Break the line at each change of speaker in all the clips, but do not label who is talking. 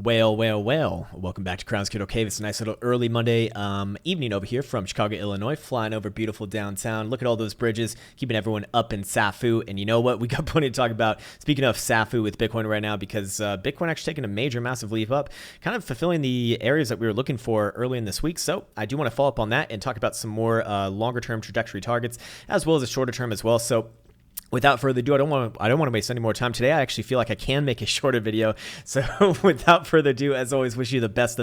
Well. Welcome back to Crown's Kiddo Cave. It's a nice little early Monday evening over here from Chicago, Illinois, flying over beautiful downtown. Look at all those bridges, keeping everyone up in SAFU. And you know what? We got plenty to talk about. Speaking of SAFU with Bitcoin right now, because Bitcoin actually taking a massive leap up, kind of fulfilling the areas that we were looking for early in this week. So I do want to follow up on that and talk about some more longer-term trajectory targets, as well as a shorter term as well. So without further ado, I don't want to waste any more time today. I actually feel like I can make a shorter video. So without further ado, as always, wish you the best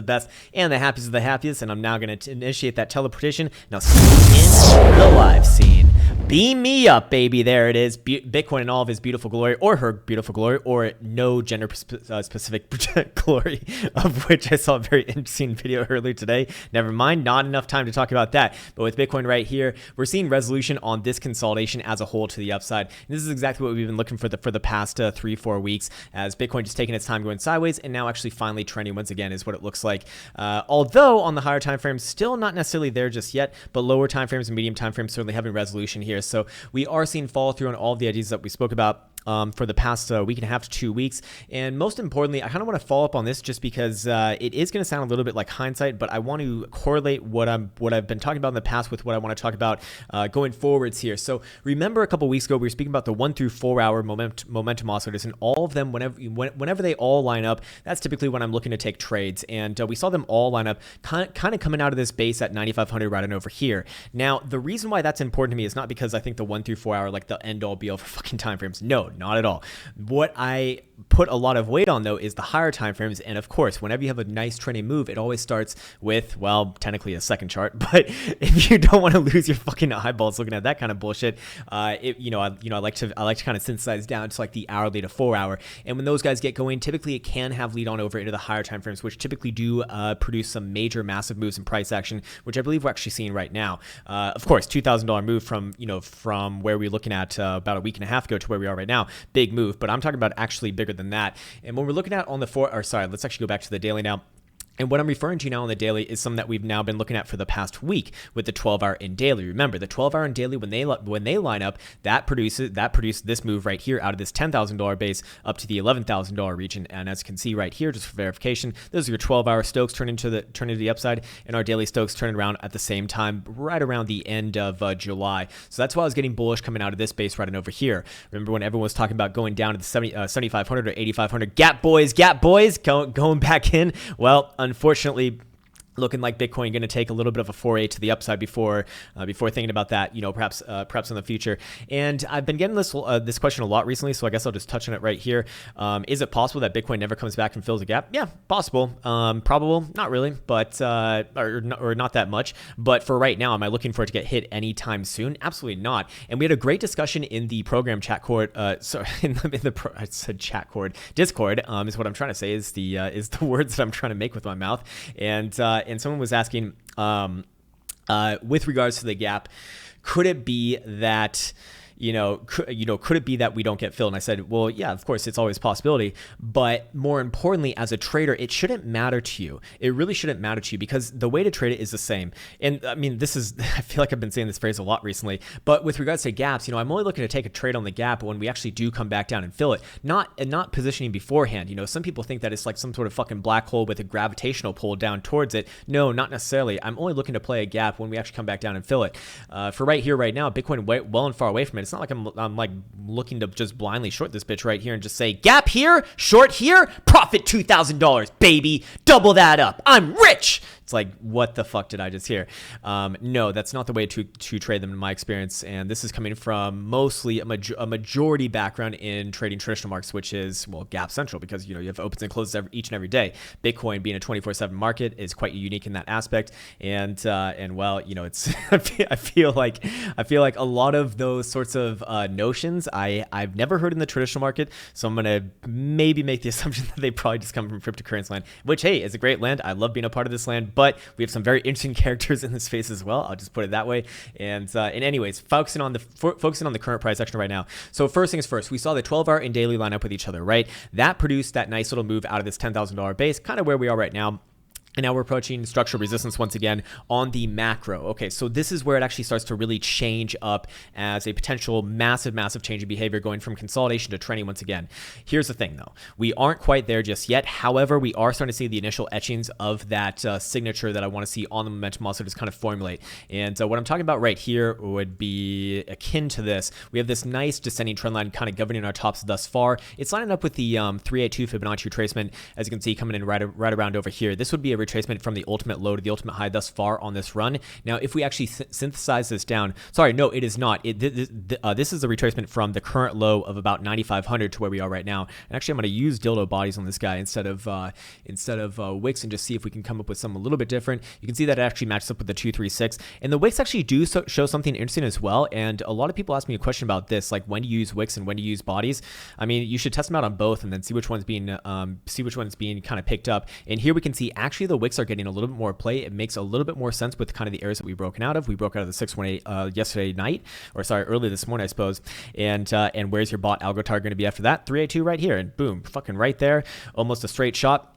and the happiest of the happiest. And I'm now going to initiate that teleportation. Now see you in the live scene. Beam me up, baby. There it is. Bitcoin in all of his beautiful glory, or her beautiful glory, or no gender specific glory, of which I saw a very interesting video earlier today. Never mind, not enough time to talk about that. But with Bitcoin right here, we're seeing resolution on this consolidation as a whole to the upside. And this is exactly what we've been looking for the past 3-4 weeks, as Bitcoin just taking its time going sideways and now actually finally trending once again is what it looks like. Although on the higher time frames, still not necessarily there just yet, but lower time frames and medium time frames certainly having resolution here. So we are seeing follow through on all of the ideas that we spoke about for the past week and a half to 2 weeks. And most importantly, I kind of want to follow up on this just because it is going to sound a little bit like hindsight, but I want to correlate what I've been talking about in the past with what I want to talk about going forwards here. So remember a couple weeks ago, we were speaking about the 1 through 4 hour momentum oscillators, and all of them, whenever they all line up, that's typically when I'm looking to take trades. And we saw them all line up kind of coming out of this base at 9,500 right on over here. Now, the reason why that's important to me is not because I think the 1 through 4 hour, like the end all be all for fucking timeframes. No, not at all. What I put a lot of weight on, though, is the higher time frames. And of course, whenever you have a nice trending move, it always starts with, well, technically a second chart. But if you don't want to lose your fucking eyeballs looking at that kind of bullshit, I like to kind of synthesize down to like the hourly to 4 hour. And when those guys get going, typically it can have lead on over into the higher time frames, which typically do produce some massive moves in price action, which I believe we're actually seeing right now. Of course, $2,000 move from where we were looking at about a week and a half ago to where we are right now. Big move, but I'm talking about actually bigger than that. And when we're looking at on the let's actually go back to the daily now. And what I'm referring to now on the daily is something that we've now been looking at for the past week with the 12-hour and daily. Remember, the 12-hour and daily, when they line up, that produces this move right here out of this $10,000 base up to the $11,000 region. And as you can see right here, just for verification, those are your 12-hour Stokes turning to the upside, and our daily Stokes turning around at the same time, right around the end of July. So that's why I was getting bullish coming out of this base right and over here. Remember when everyone was talking about going down to the 7,500 or 8,500? Gap boys, going back in. Well, unfortunately, looking like Bitcoin going to take a little bit of a foray to the upside before thinking about that, perhaps in the future. And I've been getting this question a lot recently, so I guess I'll just touch on it right here. Is it possible that Bitcoin never comes back and fills a gap? Yeah, possible. Probable, not really, but or not that much. But for right now, am I looking for it to get hit anytime soon? Absolutely not. And we had a great discussion in the program chat cord. I said chat cord. Discord is what I'm trying to say. Is the words that I'm trying to make with my mouth. And someone was asking, with regards to the gap, could it be that, could it be that we don't get filled? And I said, well, yeah, of course, it's always a possibility. But more importantly, as a trader, it shouldn't matter to you. It really shouldn't matter to you because the way to trade it is the same. And I mean, I feel like I've been saying this phrase a lot recently, but with regards to gaps, I'm only looking to take a trade on the gap when we actually do come back down and fill it, not positioning beforehand. Some people think that it's like some sort of fucking black hole with a gravitational pull down towards it. No, not necessarily. I'm only looking to play a gap when we actually come back down and fill it. For right here, right now, Bitcoin well and far away from it. It's not like I'm like looking to just blindly short this bitch right here and just say gap here, short here, profit $2,000, baby, double that up. I'm rich. It's like, what the fuck did I just hear? No, that's not the way to trade them in my experience. And this is coming from mostly a majority background in trading traditional markets, which is, well, Gap Central, because, you have opens and closes each and every day. Bitcoin being a 24/7 market is quite unique in that aspect. And well, it's, I feel like a lot of those sorts of notions I've never heard in the traditional market. So I'm going to maybe make the assumption that they probably just come from cryptocurrency land, which, hey, is a great land. I love being a part of this land. But we have some very interesting characters in this space as well. I'll just put it that way. And anyways, focusing on the current price action right now. So first things first, we saw the 12-hour and daily line up with each other, right? That produced that nice little move out of this $10,000 base, kind of where we are right now. And now we're approaching structural resistance once again on the macro. Okay, so this is where it actually starts to really change up as a potential massive, massive change in behavior going from consolidation to trending once again. Here's the thing though. We aren't quite there just yet. However, we are starting to see the initial etchings of that signature that I want to see on the momentum also just kind of formulate. And what I'm talking about right here would be akin to this. We have this nice descending trend line kind of governing our tops thus far. It's lining up with the 382 Fibonacci retracement, as you can see, coming in right around over here. This would be a retracement from the ultimate low to the ultimate high thus far on this run. Now, if we actually synthesize this down, sorry, no, it is not. This is a retracement from the current low of about 9,500 to where we are right now. And actually, I'm going to use dildo bodies on this guy instead of wicks and just see if we can come up with something a little bit different. You can see that it actually matches up with the 236, and the wicks actually do show something interesting as well. And a lot of people ask me a question about this, like when to use wicks and when to use bodies. I mean, you should test them out on both and then see which one's being kind of picked up. And here we can see actually the wicks are getting a little bit more play. It makes a little bit more sense with kind of the areas that we've broken out of. We broke out of the 618 yesterday night, or sorry, early this morning, I suppose. And where's your bot algo target going to be after that? 382 right here, and boom, fucking right there, almost a straight shot.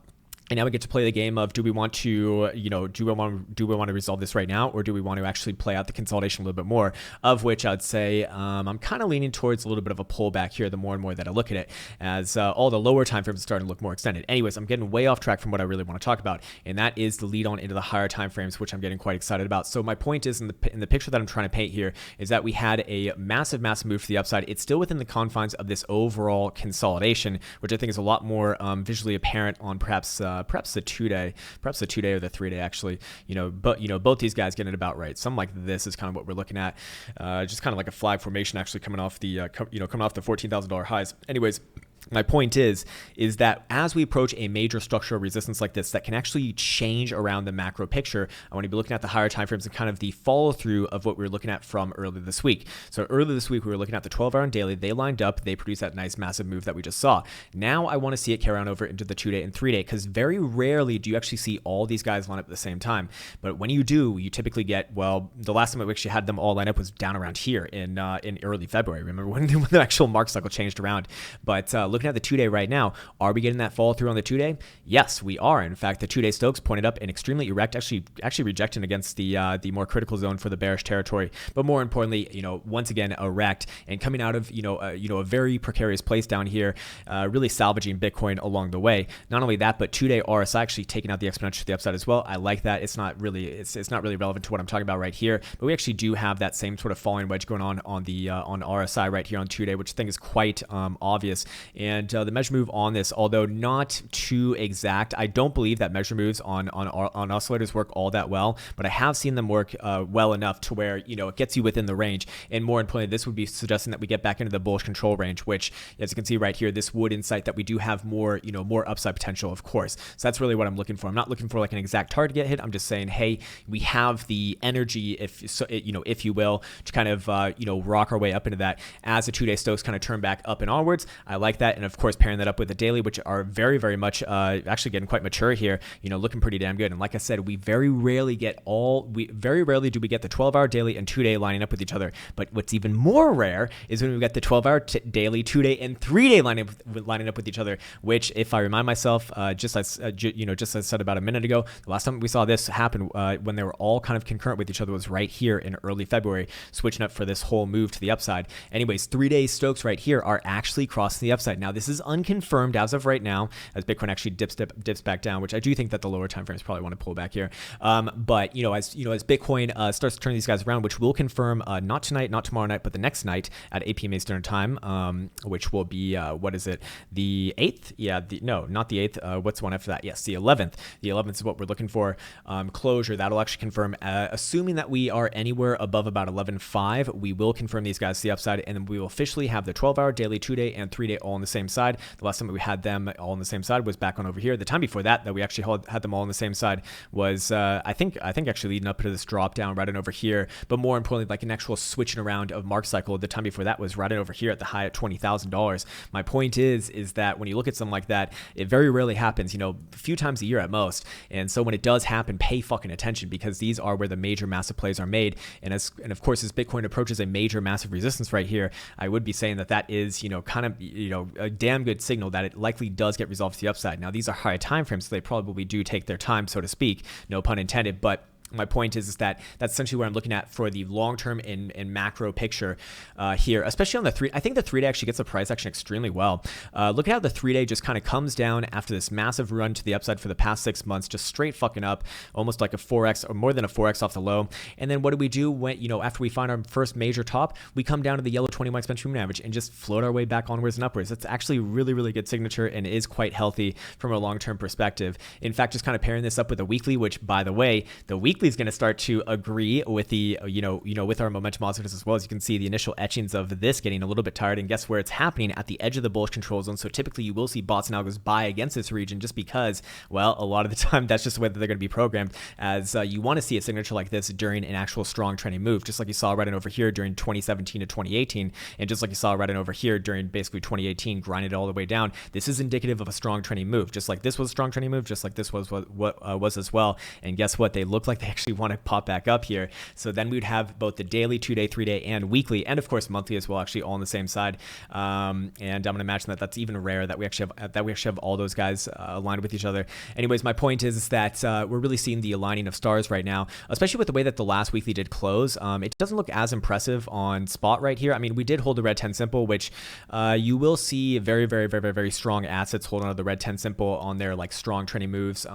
And now we get to play the game of, do we want to, do we want to resolve this right now, or do we want to actually play out the consolidation a little bit more? Of which I'd say I'm kind of leaning towards a little bit of a pullback here the more and more that I look at it, as all the lower time frames are starting to look more extended. Anyways, I'm getting way off track from what I really want to talk about, and that is the lead on into the higher time frames, which I'm getting quite excited about. So my point is, in the picture that I'm trying to paint here, is that we had a massive, massive move to the upside. It's still within the confines of this overall consolidation, which I think is a lot more visually apparent on perhaps the 2-day, or the 3-day actually. But both these guys getting it about right. Something like this is kind of what we're looking at, just kind of like a flag formation actually coming off the coming off the $14,000 highs. Anyways, my point is that as we approach a major structural resistance like this that can actually change around the macro picture, I want to be looking at the higher time frames and kind of the follow through of what we were looking at from earlier this week. So earlier this week, we were looking at the 12-hour and daily. They lined up. They produced that nice massive move that we just saw. Now I want to see it carry on over into the 2-day and 3-day, because very rarely do you actually see all these guys line up at the same time. But when you do, you typically get, well, the last time we actually had them all line up was down around here in early February. Remember when the actual market cycle changed around? But looking at the 2-day right now, are we getting that follow through on the 2-day? Yes, we are. In fact, the 2-day Stokes pointed up and extremely erect, actually rejecting against the more critical zone for the bearish territory. But more importantly, once again erect and coming out of a very precarious place down here, really salvaging Bitcoin along the way. Not only that, but 2-day RSI actually taking out the exponential to the upside as well. I like that. It's not really relevant to what I'm talking about right here, but we actually do have that same sort of falling wedge going on the on RSI right here on 2-day, which I think is quite obvious. And the measure move on this, although not too exact, I don't believe that measure moves on oscillators work all that well, but I have seen them work well enough to where it gets you within the range. And more importantly, this would be suggesting that we get back into the bullish control range, which, as you can see right here, this would incite that we do have more upside potential, of course. So that's really what I'm looking for. I'm not looking for like an exact target to get hit. I'm just saying, hey, we have the energy, if you will, to kind of rock our way up into that as the 2-day Stokes kind of turn back up and onwards. I like that, and of course pairing that up with the daily, which are very, very much actually getting quite mature here, looking pretty damn good. And like I said, we very rarely do we get the 12-hour daily and 2-day lining up with each other. But what's even more rare is when we get the 12-hour daily, 2-day, and 3-day lining up with each other, which, if I remind myself, just as I said about a minute ago, the last time we saw this happen when they were all kind of concurrent with each other was right here in early February, switching up for this whole move to the upside. Anyways, 3-day Stokes right here are actually crossing the upside. Now, this is unconfirmed as of right now, as Bitcoin actually dips back down, which I do think that the lower time frames probably want to pull back here. But as Bitcoin starts to turn these guys around, which we'll confirm not tonight, not tomorrow night, but the next night at 8 p.m. Eastern time, which will be what is it? The 8th? Yeah, no, not the 8th. What's one after that? Yes, the 11th. The 11th is what we're looking for. Closure, that'll actually confirm. Assuming that we are anywhere above about 11.5, we will confirm these guys to the upside, and then we will officially have the 12-hour daily, 2-day, and 3-day all on the same side. The last time that we had them all on the same side was back on over here. The time before that we actually had them all on the same side was I think actually leading up to this drop down right on over here. But more importantly, like an actual switching around of mark cycle. The time before that was right on over here at the high at $20,000. My point is that when you look at something like that, it very rarely happens, a few times a year at most. And so when it does happen, pay fucking attention, because these are where the major massive plays are made. And of course, as Bitcoin approaches a major massive resistance right here, I would be saying that is, kind of, a damn good signal that it likely does get resolved to the upside. Now, these are high time frames, so they probably do take their time, so to speak, no pun intended, but my point is that that's essentially what I'm looking at for the long-term and macro picture here, especially on the 3. I think the 3-day actually gets the price action extremely well. Look at how the 3-day just kind of comes down after this massive run to the upside for the past 6 months, just straight fucking up, almost like a 4x or more than a 4x off the low. And then what do we do when, after we find our first major top, we come down to the yellow 21 exponential moving average and just float our way back onwards and upwards. That's actually really, really good signature and is quite healthy from a long-term perspective. In fact, just kind of pairing this up with a weekly, which by the way, the weekly is going to start to agree with the, with our momentum oscillators as well. As you can see, the initial etchings of this getting a little bit tired, and guess where it's happening? At the edge of the bullish control zone. So typically you will see bots and algos buy against this region just because, well, a lot of the time that's just the way that they're going to be programmed, as you want to see a signature like this during an actual strong trending move, just like you saw right in over here during 2017 to 2018, and just like you saw right in over here during basically 2018, grinded all the way down. This is indicative of a strong trending move, just like this was a strong trending move, just like this was what was as well. And guess what? They look like they actually want to pop back up here. So then we would have both the daily, 2-day, 3-day, and weekly, and of course monthly as well, actually all on the same side. And I'm going to imagine that that's even rare that we actually have all those guys aligned with each other. Anyways, my point is that we're really seeing the aligning of stars right now, especially with the way that the last weekly did close. It doesn't look as impressive on spot right here. I mean, we did hold the red 10 simple, which you will see very, very, very, very, very strong assets holding on to the red 10 simple on their like strong trending moves.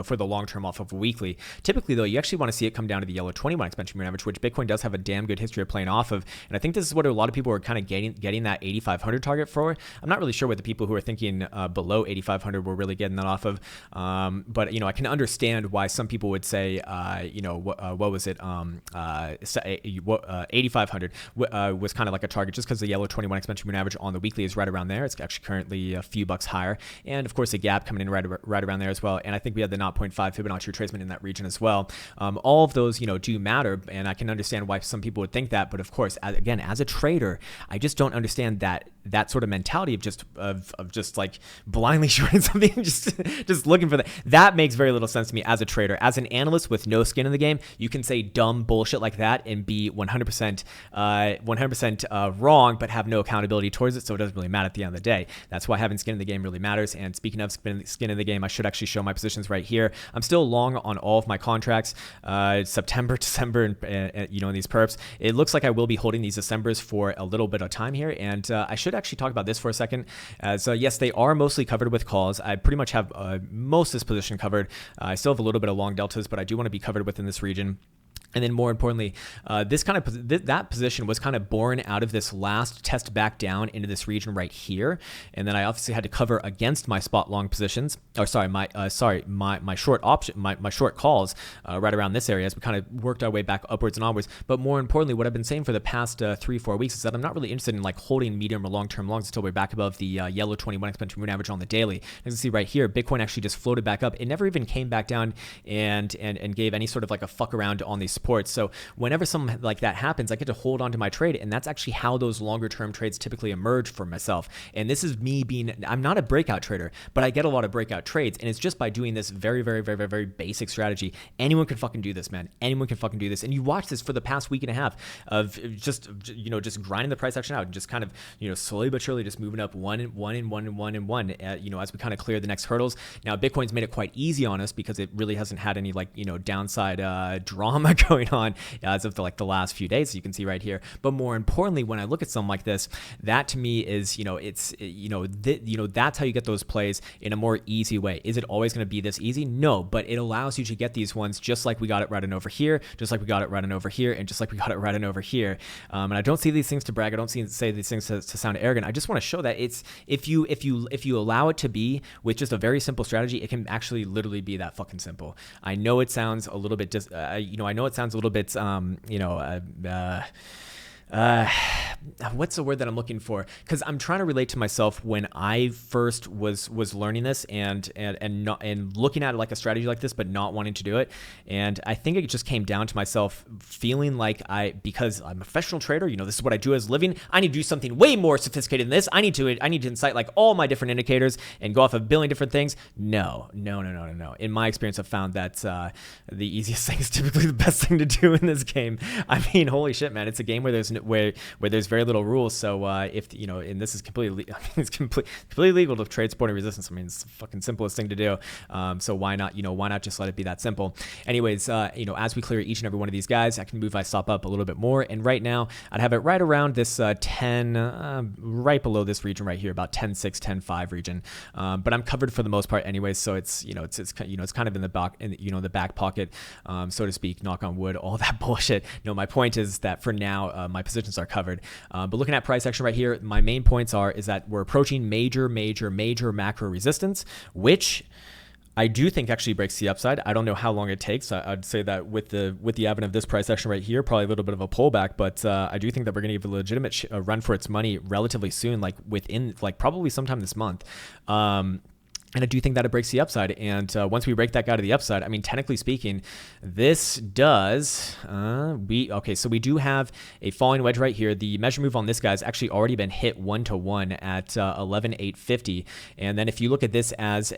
For the long term off of a weekly. Typically, though, you actually want to see it come down to the yellow 21 exponential moving average, which Bitcoin does have a damn good history of playing off of. And I think this is what a lot of people are kind of getting that 8,500 target for. I'm not really sure what the people who are thinking below 8,500 were really getting that off of. But I can understand why some people would say, what was it? 8,500 was kind of like a target, just because the yellow 21 exponential moving average on the weekly is right around there. It's actually currently a few bucks higher, and of course a gap coming in right around there as well. And I think we had the 0.5 Fibonacci retracement in that region as well. All of those, do matter, and I can understand why some people would think that. But of course, again, as a trader, I just don't understand that sort of mentality of just like blindly shorting something, just looking for that. That makes very little sense to me as a trader. As an analyst with no skin in the game, you can say dumb bullshit like that and be 100% wrong, but have no accountability towards it. So it doesn't really matter at the end of the day. That's why having skin in the game really matters. And speaking of skin in the game, I should actually show my positions right here. I'm still long on all of my contracts, September, December, and in these perps. It looks like I will be holding these Decembers for a little bit of time here, and I should actually talk about this for a second. So yes, they are mostly covered with calls. I pretty much have most of this position covered. I still have a little bit of long deltas, but I do want to be covered within this region. And then more importantly, that position was kind of born out of this last test back down into this region right here. And then I obviously had to cover against my spot long positions, or my short option, my short calls right around this area as we kind of worked our way back upwards and onwards. But more importantly, what I've been saying for the past 3-4 weeks is that I'm not really interested in like holding medium or long-term longs until we're back above the yellow 21 exponential moving average on the daily. As you can see right here, Bitcoin actually just floated back up. It never even came back down and gave any sort of like a fuck around on these supports. So whenever something like that happens, I get to hold on to my trade, and that's actually how those longer term trades typically emerge for myself. And this is me I'm not a breakout trader, but I get a lot of breakout trades, and it's just by doing this very, very, very, very, very basic strategy. Anyone can fucking do this, man. Anyone can fucking do this. And you watch this for the past week and a half of just grinding the price action out and just kind of, slowly but surely just moving up one, as we kind of clear the next hurdles. Now, Bitcoin's made it quite easy on us because it really hasn't had any downside drama going on as of the last few days, as you can see right here. But more importantly, when I look at something like this, that to me is, that's how you get those plays in a more easy way. Is it always going to be this easy? No, but it allows you to get these ones just like we got it right in over here, just like we got it right in over here, and just like we got it right in over here. And I don't see these things to brag. I don't say these things to sound arrogant. I just want to show that it's if you allow it to be with just a very simple strategy, it can actually literally be that fucking simple. I know it sounds a little bit what's the word that I'm looking for? Because I'm trying to relate to myself when I first was learning this and looking at it like a strategy like this, but not wanting to do it. And I think it just came down to myself feeling like because I'm a professional trader, this is what I do as a living. I need to do something way more sophisticated than this. I need to incite like all my different indicators and go off a billion different things. No. In my experience, I've found that the easiest thing is typically the best thing to do in this game. I mean, holy shit, man. It's a game where there's where there's very little rules. So if you know, and this is completely, I mean, it's completely legal to trade supporting resistance. I mean, it's the fucking simplest thing to do. So why not, why not just let it be that simple? Anyways, as we clear each and every one of these guys, I can move my stop up a little bit more. And right now, I'd have it right around this 10, right below this region right here, about 10.6, 10.5 region. But I'm covered for the most part, anyways. So it's it's kind of in the back, the back pocket, so to speak. Knock on wood, all that bullshit. My point is that for now, my positions are covered. But looking at price action right here, my main points is that we're approaching major macro resistance, which I do think actually breaks the upside. I don't know how long it takes. I'd say that with the advent of this price action right here, probably a little bit of a pullback, but I do think that we're going to give a legitimate run for its money relatively soon, like within probably sometime this month. And I do think that it breaks the upside. And once we break that guy to the upside, I mean, technically speaking, this does, so we do have a falling wedge right here. The measure move on this guy has actually already been hit 1-to-1 at 11,850. And then if you look at this as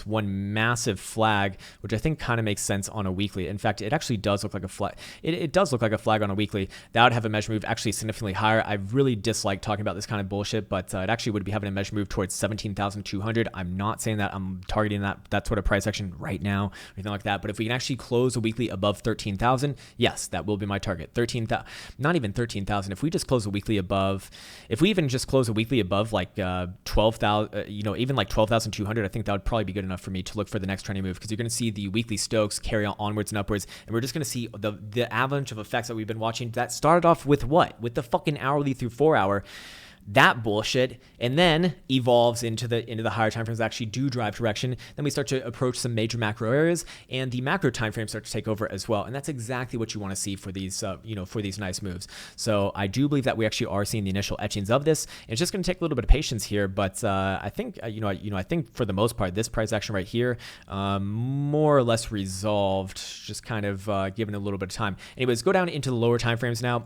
one massive flag, which I think kind of makes sense on a weekly. In fact, it actually does look like a flag. It does look like a flag on a weekly. That would have a measure move actually significantly higher. I really dislike talking about this kind of bullshit, but it actually would be having a measure move towards 17,200. I'm not saying that I'm targeting that sort of price action right now or anything like that, but if we can actually close a weekly above 13,000, yes, that will be my target. 13,000, not even 13,000. If we just close a weekly above, if we even just close a weekly above like 12,000, even like 12,200, I think that would probably be good enough for me to look for the next trending move, because you're going to see the weekly Stokes carry on onwards and upwards, and we're just going to see the avalanche of effects that we've been watching that started off with what? With the fucking hourly through 4 hour. That bullshit, and then evolves into the higher time frames that actually do drive direction. Then we start to approach some major macro areas, and the macro time frames start to take over as well. And that's exactly what you want to see for these, for these nice moves. So I do believe that we actually are seeing the initial etchings of this. It's just going to take a little bit of patience here, but I think, I think for the most part, this price action right here, more or less resolved. Just kind of given a little bit of time. Anyways, go down into the lower time frames now.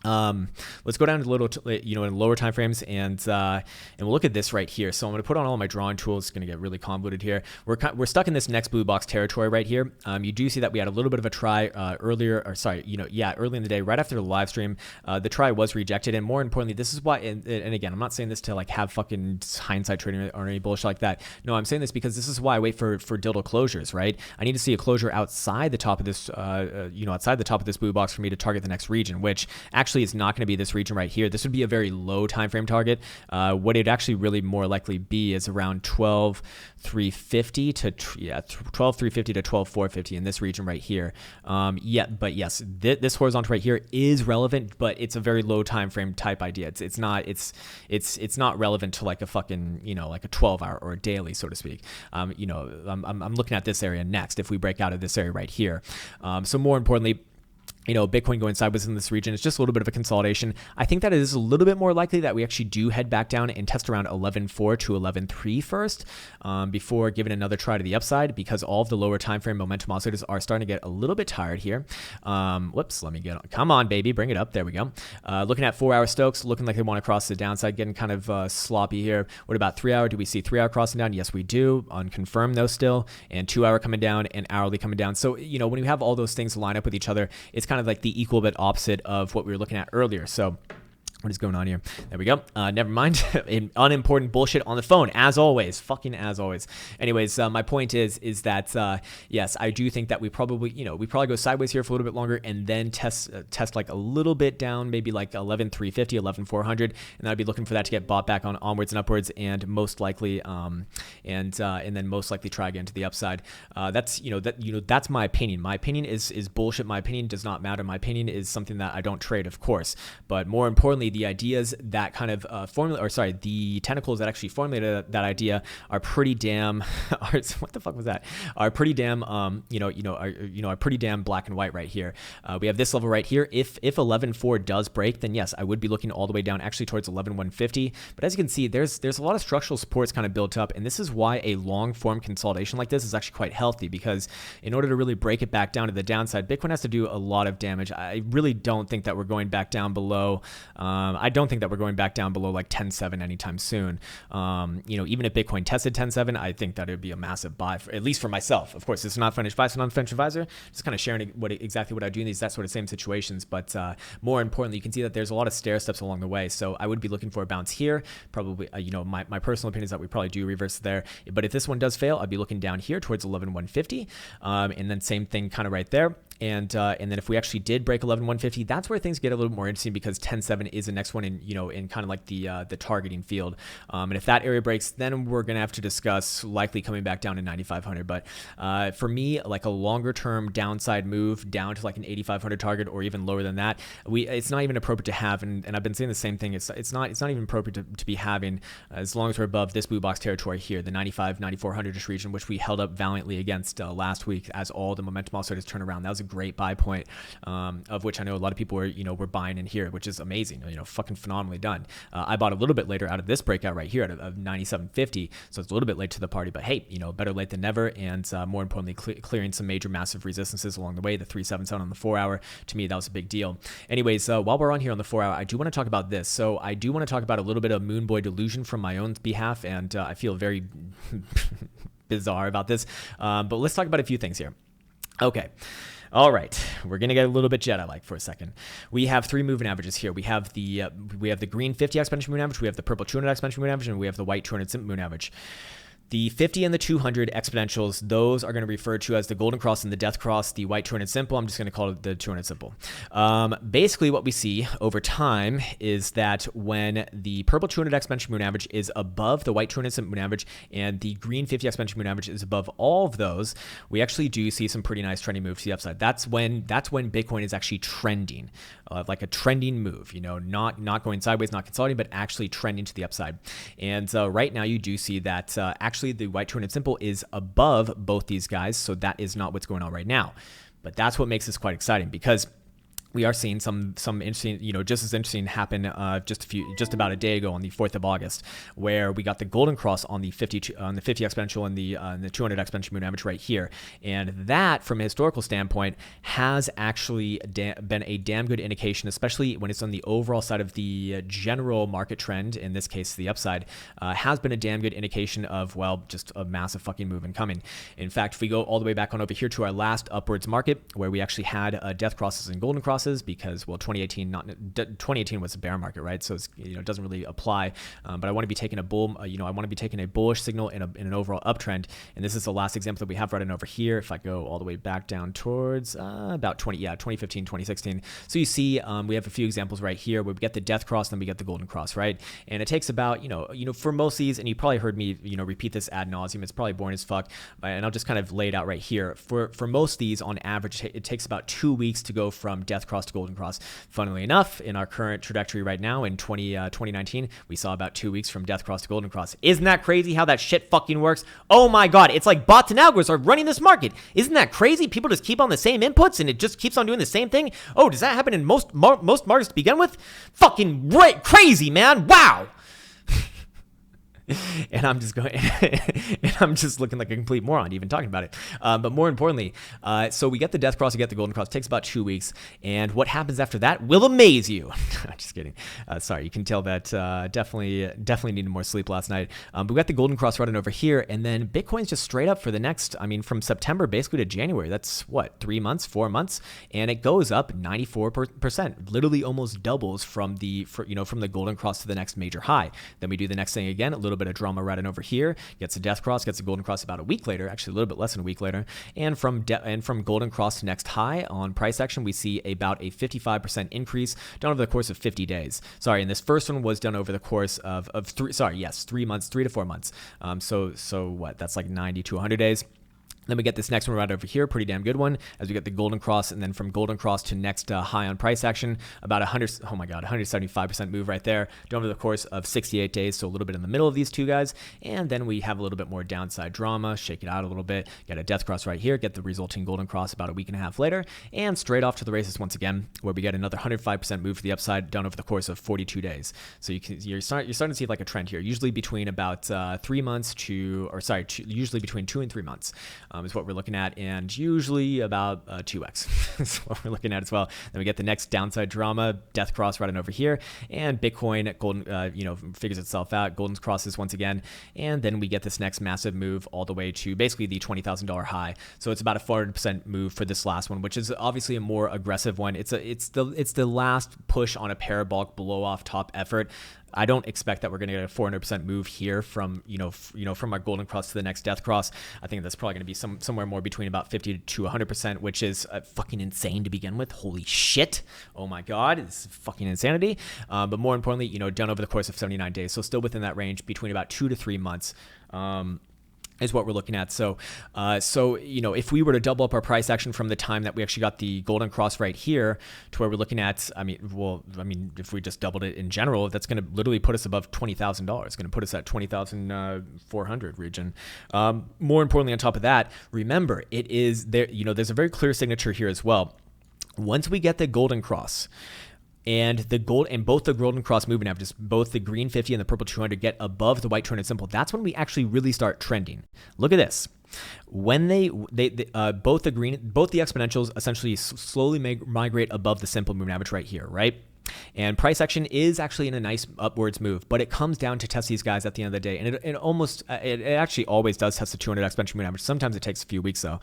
Let's go down to a little, in lower time frames, and we'll look at this right here. So I'm going to put on all my drawing tools. It's going to get really convoluted here. We're stuck in this next blue box territory right here. You do see that we had a little bit of a try early in the day, right after the live stream. The try was rejected, and more importantly, this is why. And again, I'm not saying this to like have fucking hindsight trading or any bullshit like that. No, I'm saying this because this is why I wait for dildo closures. Right? I need to see a closure outside the top of this, outside the top of this blue box for me to target the next region, which actually is not going to be this region right here. This would be a very low time frame target. What it'd actually really more likely be is around 12,350 to 12,450 in this region right here. But yes, this horizontal right here is relevant, but it's a very low time frame type idea. It's not relevant to like a fucking like a 12-hour or a daily, so to speak. I'm looking at this area next. If we break out of this area right here, so more importantly, Bitcoin going sideways in this region, it's just a little bit of a consolidation. I think that it is a little bit more likely that we actually do head back down and test around 11.4 to 11.3 first, before giving another try to the upside, because all of the lower time frame momentum oscillators are starting to get a little bit tired here. Whoops, let me get on. Come on, baby, bring it up. There we go. Looking at 4-hour Stokes, looking like they want to cross the downside, getting kind of sloppy here. What about 3-hour? Do we see 3-hour crossing down? Yes, we do. Unconfirmed though still, and 2-hour coming down and hourly coming down. So, when you have all those things line up with each other, it's kind of like the equal bit opposite of what we were looking at earlier. So what is going on here? There we go. Never mind. Unimportant bullshit on the phone, as always. Fucking as always. Anyways, my point is that yes, I do think that we probably go sideways here for a little bit longer, and then test like a little bit down, maybe like 11,350, 11,400, and I'd be looking for that to get bought back on onwards and upwards, and most likely, and then most likely try again to the upside. That's that's my opinion. My opinion is bullshit. My opinion does not matter. My opinion is something that I don't trade, of course, but more importantly, the ideas that kind of the tentacles that actually formulated that idea are pretty damn. What the fuck was that? Are pretty damn. Are pretty damn black and white right here. We have this level right here. If 11.4 does break, then yes, I would be looking all the way down, actually towards 11.150. But as you can see, there's a lot of structural supports kind of built up, and this is why a long form consolidation like this is actually quite healthy, because in order to really break it back down to the downside, Bitcoin has to do a lot of damage. I really don't think that we're going back down below. I don't think that we're going back down below like 10.7 anytime soon. Even if Bitcoin tested 10.7, I think that it would be a massive buy, at least for myself. Of course, it's not financial advice, so I'm not a financial advisor. Just kind of sharing exactly what I do in that sort of same situations. But more importantly, you can see that there's a lot of stair steps along the way. So I would be looking for a bounce here. Probably, my personal opinion is that we probably do reverse there. But if this one does fail, I'd be looking down here towards 11,150, and then same thing kind of right there. And then if we actually did break 11,150, that's where things get a little more interesting, because 10.7 is the next one in kind of like the targeting field. And if that area breaks, then we're gonna have to discuss likely coming back down to 9,500. But for me, like a longer term downside move down to like an 8,500 target or even lower than that, it's not even appropriate to have. And I've been saying the same thing. It's not even appropriate to be having as long as we're above this blue box territory here, the 9,400-ish region, which we held up valiantly against last week as all the momentum all started to turn around. That was a great buy point, of which I know a lot of people were buying in here, which is amazing, fucking phenomenally done. I bought a little bit later out of this breakout right here of 97.50, so it's a little bit late to the party, but hey, better late than never. And more importantly, clearing some major massive resistances along the way. The 377 on the 4 hour, to me, that was a big deal. Anyways, while we're on here on the 4 hour, I do want to talk about this. So I do want to talk about a little bit of moon boy delusion from my own behalf, and I feel very bizarre about this, but let's talk about a few things here. Okay. All right, we're gonna get a little bit Jedi-like for a second. We have three moving averages here. We have the green 50 exponential moving average, we have the purple 200 exponential moving average, and we have the white 200 simple moving average. The 50 and the 200 exponentials, those are going to be referred to as the golden cross and the death cross. The white 200 simple, I'm just going to call it the 200 simple. Basically, what we see over time is that when the purple 200 exponential moving average is above the white 200 simple moving average and the green 50 exponential moving average is above all of those, we actually do see some pretty nice trending moves to the upside. That's when Bitcoin is actually trending, like a trending move. Not going sideways, not consolidating, but actually trending to the upside. And right now, you do see that actually the white 200 simple is above both these guys, so that is not what's going on right now. But that's what makes this quite exciting, because we are seeing some interesting, just as interesting happen just about a day ago on the 4th of August, where we got the golden cross on the 50 exponential and the 200 exponential moving average right here, and that, from a historical standpoint, has actually been a damn good indication, especially when it's on the overall side of the general market trend. In this case, the upside has been a damn good indication of, well, just a massive fucking move incoming. In fact, if we go all the way back on over here to our last upwards market, where we actually had death crosses and golden crosses, because, well, 2018 was a bear market, right? So it's, it doesn't really apply. But I want to be taking a bullish signal in an overall uptrend. And this is the last example that we have right in over here. If I go all the way back down towards about 2015, 2016. So you see, we have a few examples right here where we get the death cross, then we get the golden cross, right? And it takes about, for most of these, and you probably heard me, repeat this ad nauseum. It's probably boring as fuck, and I'll just kind of lay it out right here. For most of these, on average, it takes about 2 weeks to go from death cross to golden cross. Funnily enough, in our current trajectory right now in 2019, we saw about 2 weeks from death cross to golden cross. Isn't that crazy how that shit fucking works? Oh my god, it's like bots and algorithms are running this market. Isn't that crazy? People just keep on the same inputs and it just keeps on doing the same thing. Oh, does that happen in most markets to begin with? Fucking crazy, man. Wow. And I'm just going, and I'm just looking like a complete moron even talking about it. But more importantly, so we get the death cross, we get the golden cross. It takes about 2 weeks, and what happens after that will amaze you. Just kidding. Sorry, you can tell that definitely needed more sleep last night. But we got the golden cross running over here, and then Bitcoin's just straight up for the next, from September basically to January. That's what, 3 months, 4 months, and it goes up 94%. Literally almost doubles from the golden cross to the next major high. Then we do the next thing again, a little bit of drama right in over here, gets a death cross, gets a golden cross about a week later, actually a little bit less than a week later, and from golden cross to next high on price action, we see about a 55% increase done over the course of 50 days. Sorry, and this first one was done over the course of 3 months, 3 to 4 months. So what? That's like 90 to 100 days. Then we get this next one right over here, pretty damn good one, as we get the golden cross, and then from golden cross to next high on price action, about 175% move right there, done over the course of 68 days, so a little bit in the middle of these two guys, and then we have a little bit more downside drama, shake it out a little bit, get a death cross right here, get the resulting golden cross about a week and a half later, and straight off to the races once again, where we get another 105% move to the upside, done over the course of 42 days. So you're starting to see like a trend here, usually between about 3 months usually between 2 and 3 months. is what we're looking at, and usually about 2x is what we're looking at as well. Then we get the next downside drama, death cross right on over here, and Bitcoin golden figures itself out, golden crosses once again, and then we get this next massive move all the way to basically the $20,000 high. So it's about a 400% move for this last one, which is obviously a more aggressive one. It's the last push on a parabolic blow off top effort. I don't expect that we're going to get a 400% move here from from our golden cross to the next death cross. I think that's probably going to be somewhere more between about 50 to 100%, which is fucking insane to begin with. Holy shit! Oh my god, it's fucking insanity. But more importantly, done over the course of 79 days, so still within that range between about 2 to 3 months. Is what we're looking at. So if we were to double up our price action from the time that we actually got the golden cross right here to where we're looking at, if we just doubled it in general, that's going to literally put us above $20,000. It's going to put us at 20,400 region. More importantly, on top of that, remember, it is there. There's a very clear signature here as well. Once we get the golden cross, and both the golden cross moving averages, both the green 50 and the purple 200 get above the white 200 simple, that's when we actually really start trending. Look at this. When both the exponentials essentially slowly migrate above the simple moving average right here, right? And price action is actually in a nice upwards move, but it comes down to test these guys at the end of the day. And it actually always does test the 200 exponential moving average. Sometimes it takes a few weeks though.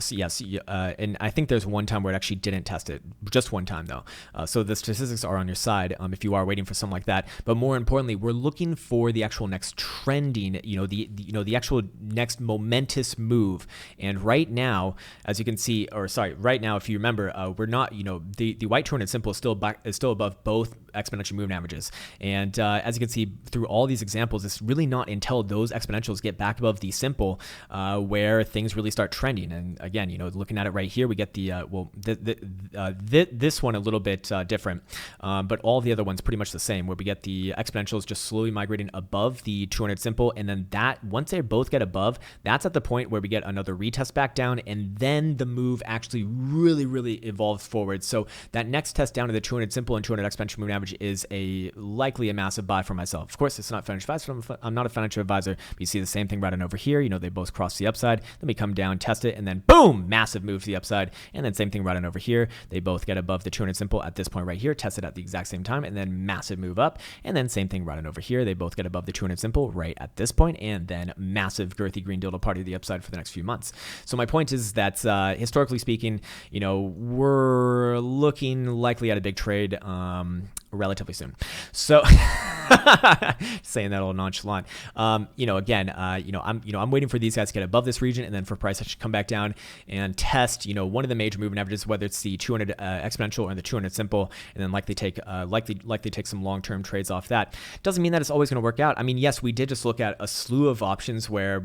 So yes, and I think there's one time where it actually didn't test it, just one time though. So the statistics are on your side if you are waiting for something like that. But more importantly, we're looking for the actual next trending, the actual next momentous move. And right now, as you can see, right now, if you remember, we're not, the white 200 simple is still above both exponential moving averages. And as you can see through all these examples, it's really not until those exponentials get back above the simple where things really start trending. And again, looking at it right here, we get this one a little bit different, but all the other ones pretty much the same, where we get the exponentials just slowly migrating above the 200 simple, and then that once they both get above, that's at the point where we get another retest back down, and then the move actually really evolves forward. So that next test down to the 200 simple and 200 exponential moving average is likely a massive buy for myself. Of course, it's not financial advisor. I'm not a financial advisor, but you see the same thing right on over here. They both cross the upside, then we come down, test it, and then boom, massive move to the upside. And then same thing right on over here. They both get above the 200 simple at this point right here, test it at the exact same time, and then massive move up. And then same thing right on over here. They both get above the 200 simple right at this point, and then massive girthy green dildo party to the upside for the next few months. So my point is that historically speaking, we're looking likely at a big trade relatively soon. So saying that all nonchalant. I'm waiting for these guys to get above this region, and then for price to come back down and test, one of the major moving averages, whether it's the 200 exponential or the 200 simple, and then likely take some long-term trades off that. Doesn't mean that it's always going to work out. I mean, yes, we did just look at a slew of options where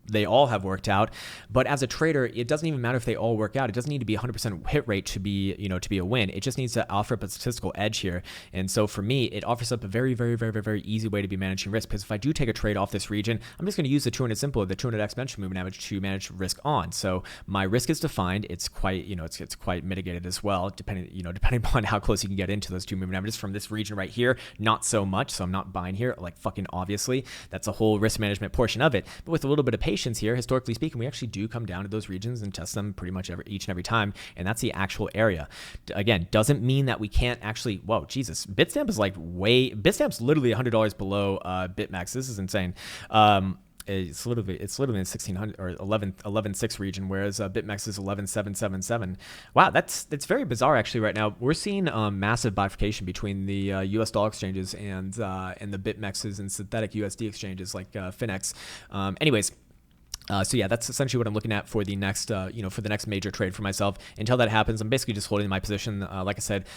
they all have worked out, but as a trader, it doesn't even matter if they all work out. It doesn't need to be 100% hit rate to be a win. It just needs to offer up a statistical edge here. And so for me, it offers up a very easy way to be managing risk, because if I do take a trade off this region, I'm just going to use the 200 simple, the 200 exponential moving average to manage risk on. So my risk is defined. It's quite, it's quite mitigated as well, depending upon how close you can get into those two moving averages. From this region right here, not so much. So I'm not buying here, like fucking obviously. That's a whole risk management portion of it. But with a little bit of patience here, historically speaking, we actually do come down to those regions and test them pretty much each and every time, and that's the actual area. Again, doesn't mean that we can't actually. Whoa, Jesus! Bitstamp is Bitstamp's literally $100 below BitMEX. This is insane. It's literally in 1600 or 11.6 region, whereas BitMEX is 11.777. Wow, that's very bizarre actually. Right now, we're seeing massive bifurcation between the U.S. dollar exchanges and the BitMEXs and synthetic USD exchanges like Finex. Anyways. So yeah, that's essentially what I'm looking at for the next, for the next major trade for myself. Until that happens, I'm basically just holding my position. Like I said,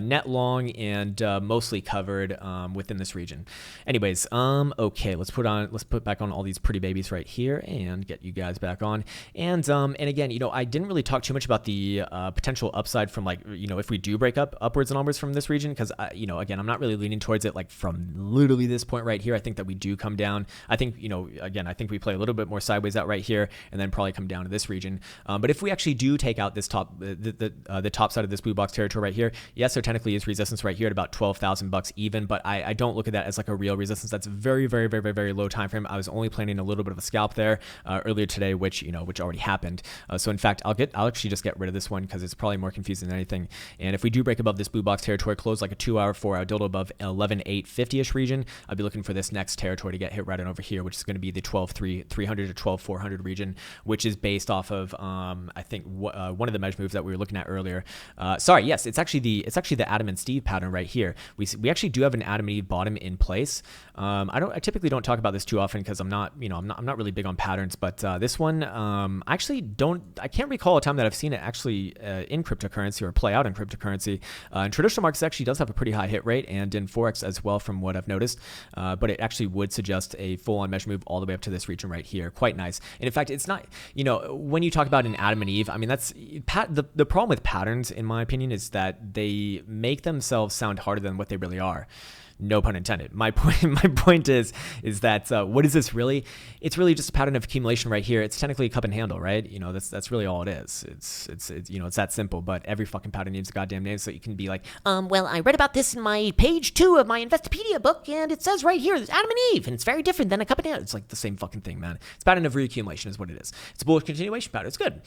net long and mostly covered within this region. Anyways, okay, let's put back on all these pretty babies right here and get you guys back on. And again, I didn't really talk too much about the potential upside from if we do break up upwards and onwards from this region, because again, I'm not really leaning towards it from literally this point right here. I think that we do come down. I think I think we play a little bit more sideways plays out right here, and then probably come down to this region. But if we actually do take out this top, the top side of this blue box territory right here, yes, there technically is resistance right here at about 12,000 bucks even, but I don't look at that as like a real resistance. That's very, very, very, very, very low time frame. I was only planning a little bit of a scalp there earlier today, which already happened. So in fact, I'll actually just get rid of this one because it's probably more confusing than anything. And if we do break above this blue box territory, close like a 2-hour, 4-hour dildo above 11,850-ish region, I'll be looking for this next territory to get hit right on over here, which is going to be the 12,300 to 12,400 region, which is based off of I think one of the measure moves that we were looking at earlier. Sorry, yes, it's actually the Adam and Steve pattern right here. We actually do have an Adam and Eve bottom in place. I typically don't talk about this too often because I'm not really big on patterns, but this one I can't recall a time that I've seen it actually in cryptocurrency or play out in cryptocurrency. In traditional markets, it actually does have a pretty high hit rate, and in Forex as well, from what I've noticed. But it actually would suggest a full-on measure move all the way up to this region right here. Quite nice. And in fact, it's not, when you talk about an Adam and Eve, I mean, that's the problem with patterns, in my opinion, is that they make themselves sound harder than what they really are. No pun intended. My point is that what is this really? It's really just a pattern of accumulation right here. It's technically a cup and handle, right? That's really all it is. It's that simple. But every fucking pattern needs a goddamn name, so you can be like, well, I read about this in my page 2 of my Investopedia book, and it says right here, it's Adam and Eve, and it's very different than a cup and handle. It's like the same fucking thing, man. It's a pattern of reaccumulation is what it is. It's a bullish continuation pattern. It's good.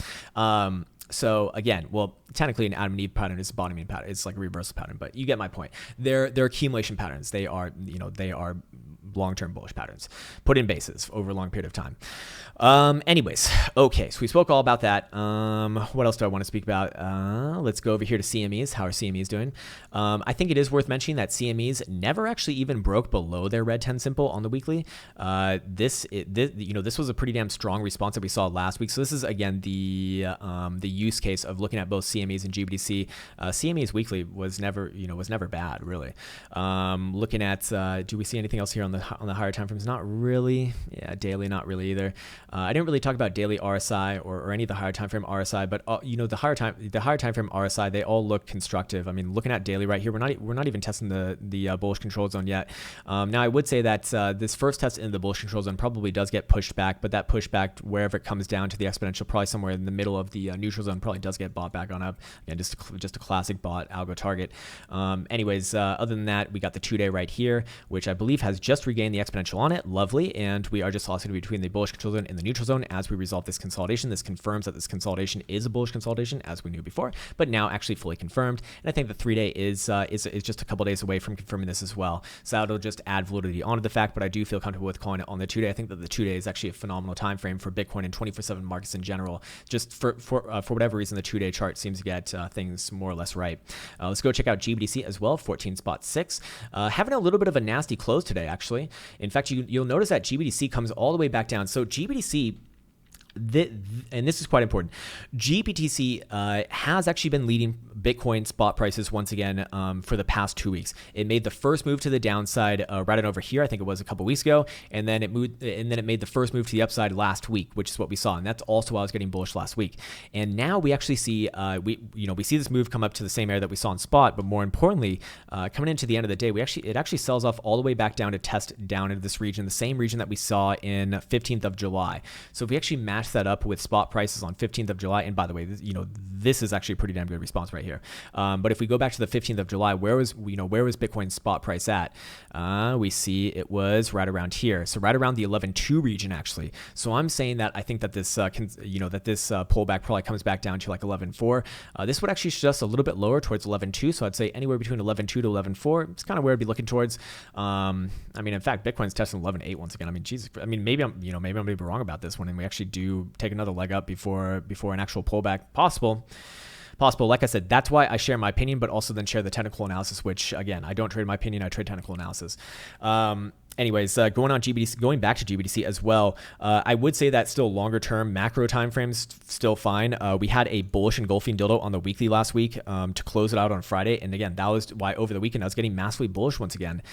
So again, well, technically an Adam and Eve pattern is a bottoming pattern. It's like a reversal pattern, but you get my point. They're accumulation patterns. They are long-term bullish patterns put in bases over a long period of time. Anyways, okay, so we spoke all about that. What else do I want to speak about? Let's go over here to CMEs. How are CMEs doing? I think it is worth mentioning that CMEs never actually even broke below their red 10 simple on the weekly. This was a pretty damn strong response that we saw last week. So this is again the use case of looking at both CMEs and GBTC. CMEs weekly was never bad, really. Looking at, do we see anything else here on the higher time frames? Not really. Yeah, daily, not really either. I didn't really talk about daily RSI or any of the higher time frame RSI, but the higher time frame RSI, they all look constructive. I mean, looking at daily right here, we're not even testing the bullish control zone yet. Now I would say that this first test in the bullish control zone probably does get pushed back, but that pushback, wherever it comes down to the exponential, probably somewhere in the middle of the neutral zone, probably does get bought back on up. Again, just a classic bought algo target. Anyways, other than that, we got the 2-day right here, which I believe has just regained the exponential on it. Lovely. And we are just oscillating between the bullish control zone and the neutral zone as we resolve this consolidation. This confirms that this consolidation is a bullish consolidation, as we knew before, but now actually fully confirmed. And I think the 3-day is just a couple days away from confirming this as well. So that'll just add validity onto the fact, but I do feel comfortable with calling it on the 2-day. I think that the 2-day is actually a phenomenal time frame for Bitcoin and 24/7 markets in general. Just for whatever reason, the 2-day chart seems to get things more or less right. Let's go check out GBTC as well, 14.6. Having a little bit of a nasty close today, actually. In fact, you'll notice that GBTC comes all the way back down. So GBTC, and this is quite important, GBTC has actually been leading Bitcoin spot prices once again for the past 2 weeks. It made the first move to the downside right on over here. I think it was a couple weeks ago, and then it made the first move to the upside last week, which is what we saw, and that's also why I was getting bullish last week. And now we actually see we see this move come up to the same area that we saw in spot, but more importantly, coming into the end of the day, it actually sells off all the way back down to test down into this region, the same region that we saw in 15th of July. So if we actually match that up with spot prices on 15th of July, and by the way, this is actually a pretty damn good response right here. But if we go back to the 15th of July, where was Bitcoin's spot price at? We see it was right around here. So right around the 11.2 region, actually. So I'm saying that I think that this pullback probably comes back down to like 11.4. This would actually suggest a little bit lower towards 11.2. So I'd say anywhere between 11.2 to 11.4. It's kind of where I'd be looking towards. I mean, in fact, Bitcoin's testing 11.8 once again. I mean, Jesus. I mean, maybe I'm going to be wrong about this one, and we actually do take another leg up before an actual pullback possible. Like I said, that's why I share my opinion, but also then share the technical analysis, which again, I don't trade my opinion, I trade technical analysis. Anyways, going back to GBTC as well, I would say that still longer term macro timeframes still fine. We had a bullish engulfing dildo on the weekly last week to close it out on Friday, and again, that was why over the weekend I was getting massively bullish once again.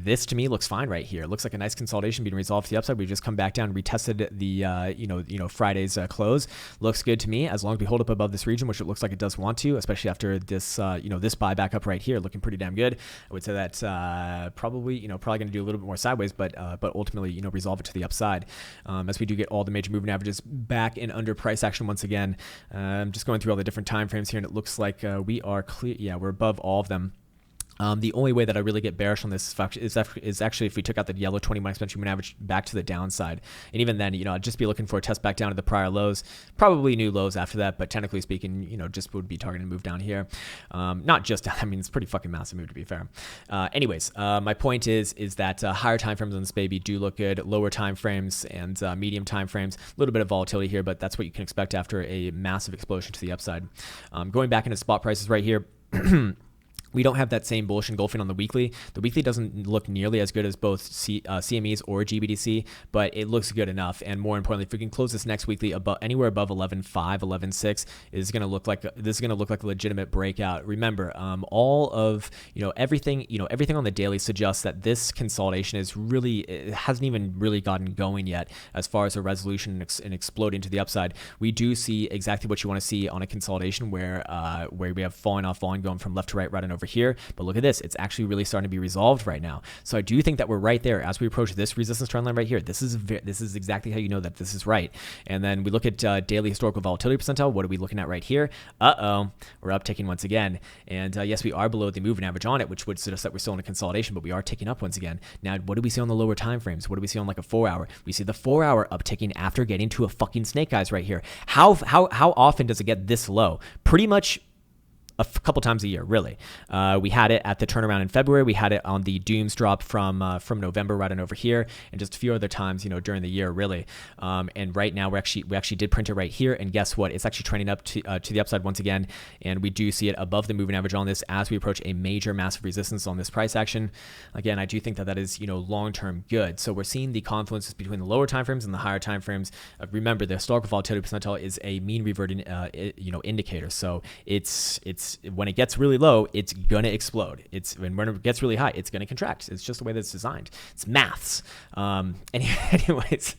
This to me looks fine right here. It looks like a nice consolidation being resolved to the upside. We've just come back down, retested the Friday's close. Looks good to me as long as we hold up above this region, which it looks like it does want to, especially after this this buyback up right here, looking pretty damn good. I would say that probably going to do do a little bit more sideways, but ultimately, resolve it to the upside as we do get all the major moving averages back in under price action once again. Just going through all the different time frames here, and it looks like we are clear. Yeah, we're above all of them. The only way that I really get bearish on this is actually if we took out the yellow 20 exponential moving average back to the downside. And even then, I'd just be looking for a test back down to the prior lows, probably new lows after that. But technically speaking, just would be targeting a move down here. Not just down. I mean, it's a pretty fucking massive move to be fair. Anyways, my point is that higher time frames on this baby do look good. Lower time frames and medium time frames, a little bit of volatility here, but that's what you can expect after a massive explosion to the upside. Going back into spot prices right here. We don't have that same bullish engulfing on the weekly. The weekly doesn't look nearly as good as both CMEs or GBDC, but it looks good enough. And more importantly, if we can close this next weekly anywhere above 11.5, 11.6, is going to look like a legitimate breakout. Remember, all of everything on the daily suggests that this consolidation it hasn't even really gotten going yet as far as a resolution and exploding to the upside. We do see exactly what you want to see on a consolidation where we have falling off volume going from left to right and over here. But look at this, it's actually really starting to be resolved right now. So I do think that we're right there as we approach this resistance trend line right here. This is exactly how you know that this is right. And then we look at daily historical volatility percentile. What are we looking at right here? We're upticking once again. And yes, we are below the moving average on it, which would suggest that we're still in a consolidation, but we are ticking up once again. Now, what do we see on the lower time frames? What do we see on like a 4 hour? We see the 4 hour upticking after getting to a fucking snake eyes right here. How often does it get this low? Pretty much a couple times a year, really. We had it at the turnaround in February. We had it on the dooms drop from November right on over here, and just a few other times, during the year, really. And right now, we actually did print it right here, and guess what? It's actually trending up to the upside once again, and we do see it above the moving average on this as we approach a major massive resistance on this price action. Again, I do think that is long-term good. So we're seeing the confluences between the lower time frames and the higher time frames. Remember, the historical volatility percentile is a mean reverting indicator. So it's when it gets really low, it's gonna explode. And when it gets really high, it's gonna contract. It's just the way that it's designed. It's maths. Anyways,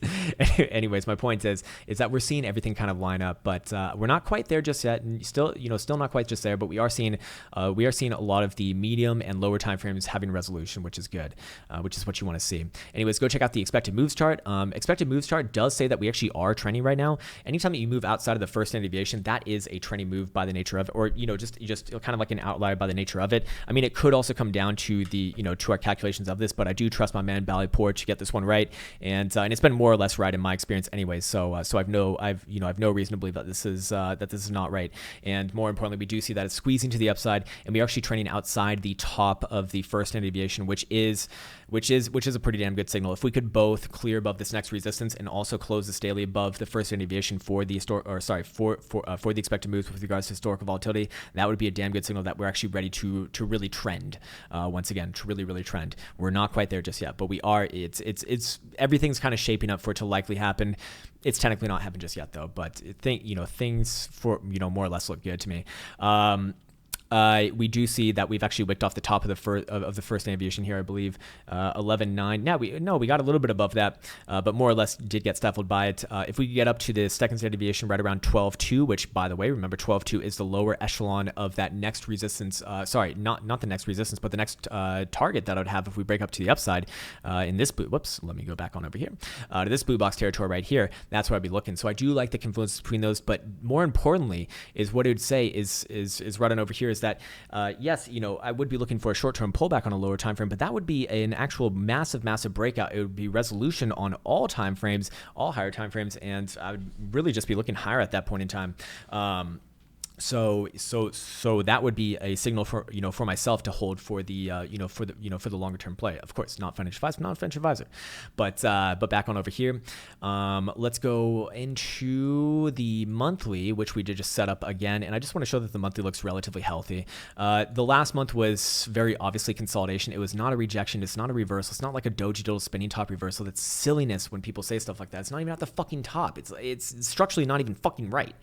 my point is that we're seeing everything kind of line up, but we're not quite there just yet, and still not quite just there. But we are seeing a lot of the medium and lower time frames having resolution, which is good, which is what you want to see. Anyways, go check out the expected moves chart. Expected moves chart does say that we actually are trending right now. Anytime that you move outside of the first standard deviation, that is a trending move by the nature of it, or just kind of like an outlier by the nature of it. I mean, it could also come down to to our calculations of this, but I do trust my man Ballyport to get this one right, and it's been more or less right in my experience, anyways. So I've no reason to believe that this is not right. And more importantly, we do see that it's squeezing to the upside, and we're actually trending outside the top of the first standard deviation, which is a pretty damn good signal. If we could both clear above this next resistance and also close this daily above the first standard deviation for the for the expected moves with regards to historical volatility, that would be a damn good signal that we're actually ready to really trend once again, to really trend. We're not quite there just yet, but we are. It's everything's kind of shaping up for it to likely happen. It's technically not happened just yet though, but things for more or less look good to me. We do see that we've actually wicked off the top of the first standard deviation here, I believe, 11.9. Now we got a little bit above that, but more or less did get stifled by it. If we get up to the second standard deviation right around 12.2, which by the way, remember 12.2 is the lower echelon of that next resistance. Sorry, not the next resistance, but the next target that I would have if we break up to the upside in this blue. Whoops, let me go back on over here to this blue box territory right here. That's where I'd be looking. So I do like the confluence between those, but more importantly is what it would say is right on over here. That yes, I would be looking for a short-term pullback on a lower time frame, but that would be an actual massive breakout. It would be resolution on all time frames, all higher time frames, and I would really just be looking higher at that point in time. So that would be a signal for myself to hold for the for the longer term play. Of course, not financial advisor, but back on over here. Let's go into the monthly, which we did just set up again, and I just want to show that the monthly looks relatively healthy. The last month was very obviously consolidation. It was not a rejection. It's not a reversal. It's not like a doji doodle spinning top reversal. That's silliness when people say stuff like that. It's not even at the fucking top. It's structurally not even fucking right.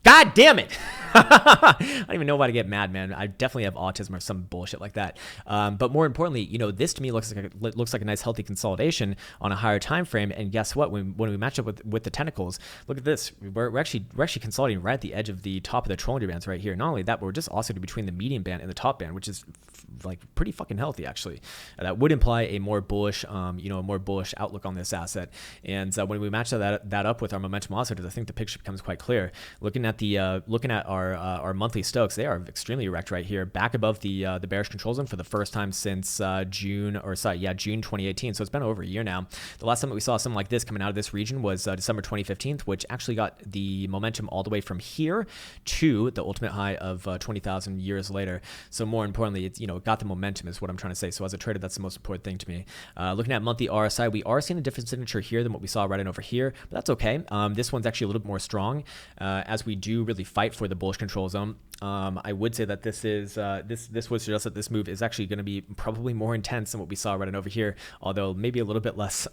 God damn it. I don't even know why to get mad, man. I definitely have autism or some bullshit like that. But more importantly, this to me looks like a nice healthy consolidation on a higher time frame. And guess what? When we match up with the tentacles, look at this. We're actually consolidating right at the edge of the top of the Trollinger bands right here. Not only that, but we're just oscillating between the medium band and the top band, which is like pretty fucking healthy actually. That would imply a more bullish, a more bullish outlook on this asset. And when we match that up with our momentum oscillators, I think the picture becomes quite clear. Looking at our monthly Stokes, they are extremely erect right here, back above the bearish control zone for the first time since June 2018. So it's been over a year now. The last time that we saw something like this coming out of this region was December 2015, which actually got the momentum all the way from here to the ultimate high of 20,000 years later. So more importantly, it's it got the momentum is what I'm trying to say. So as a trader, that's the most important thing to me. Looking at monthly RSI, we are seeing a different signature here than what we saw right in over here, but that's okay. This one's actually a little bit more strong as we do really fight for the bullish control zone. I would say that this would suggest that this move is actually going to be probably more intense than what we saw right in over here, although maybe a little bit less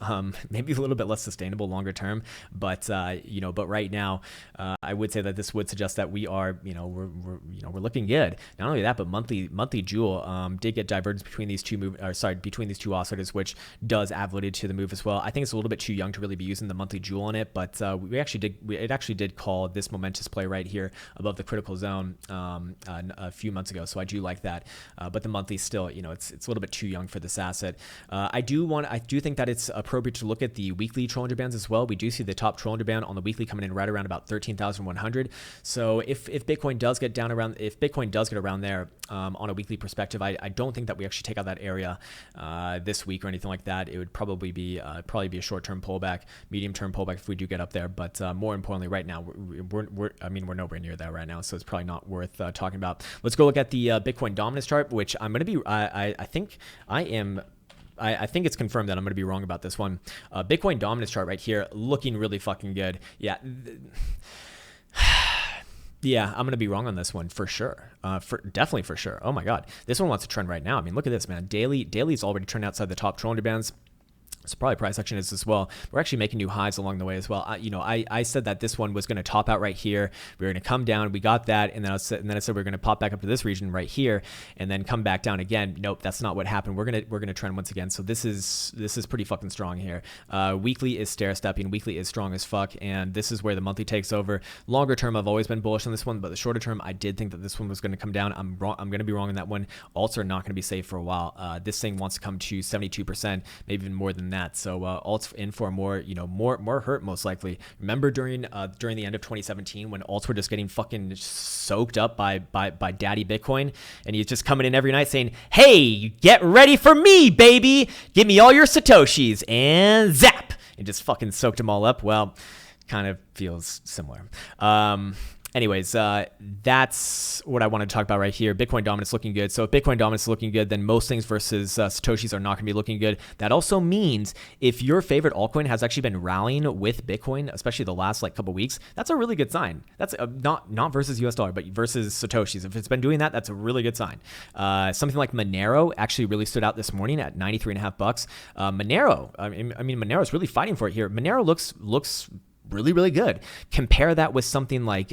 sustainable longer term. But but right now, I would say that this would suggest that we are we're looking good. Not only that, but monthly Jewel did get divergence between these two oscillators, which does add validity to the move as well. I think it's a little bit too young to really be using the monthly Jewel on it, but it actually did call this momentous play right here above the critical zone a few months ago, so I do like that. But the monthly still, it's a little bit too young for this asset. I do think that it's appropriate to look at the weekly Trollinger bands as well. We do see the top Trollinger band on the weekly coming in right around about 13,100. So if Bitcoin does get around there on a weekly perspective, I don't think that we actually take out that area this week or anything like that. It would probably be a short-term pullback, medium-term pullback if we do get up there. But more importantly, right now we're nowhere near that right now, so it's probably not worth talking about. Let's go look at the Bitcoin dominance chart, which I'm going to be. I think it's confirmed that I'm going to be wrong about this one. Bitcoin dominance chart right here, looking really fucking good. Yeah. Yeah, I'm going to be wrong on this one for sure. Definitely for sure. Oh my God. This one wants to trend right now. I mean, look at this, man. Daily's already trending outside the top Trollinger bands. So probably price action is as well. We're actually making new highs along the way as well. I said that this one was going to top out right here. We were going to come down. We got that, and then I said we are going to pop back up to this region right here, and then come back down again. Nope, that's not what happened. We're gonna trend once again. So this is pretty fucking strong here. Weekly is stair stepping. Weekly is strong as fuck, and this is where the monthly takes over. Longer term, I've always been bullish on this one, but the shorter term, I did think that this one was going to come down. I'm wrong. I'm going to be wrong on that one. Alts are not going to be safe for a while. This thing wants to come to 72%, maybe even more than that. So alts in for more hurt most likely. Remember during the end of 2017 when alts were just getting fucking soaked up by Daddy Bitcoin, and he's just coming in every night saying, "Hey, get ready for me, baby. Give me all your satoshis," and zap, and just fucking soaked them all up. Well, kind of feels similar. Anyways, that's what I wanted to talk about right here. Bitcoin dominance looking good. So if Bitcoin dominance is looking good, then most things versus Satoshis are not going to be looking good. That also means if your favorite altcoin has actually been rallying with Bitcoin, especially the last couple weeks, that's a really good sign. That's not versus US dollar, but versus Satoshis. If it's been doing that, that's a really good sign. Something like Monero actually really stood out this morning at $93.50. Monero, I mean, Monero is really fighting for it here. Monero looks really, really good. Compare that with something like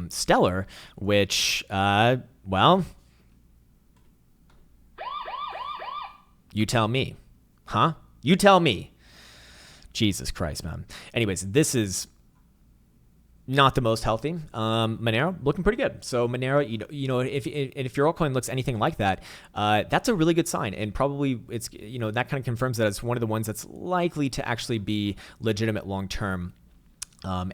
Stellar, which, well, you tell me. Huh? You tell me. Jesus Christ, man. Anyways, this is not the most healthy. Monero looking pretty good. So Monero, if your altcoin looks anything like that, that's a really good sign, and probably it's that kind of confirms that it's one of the ones that's likely to actually be legitimate long term.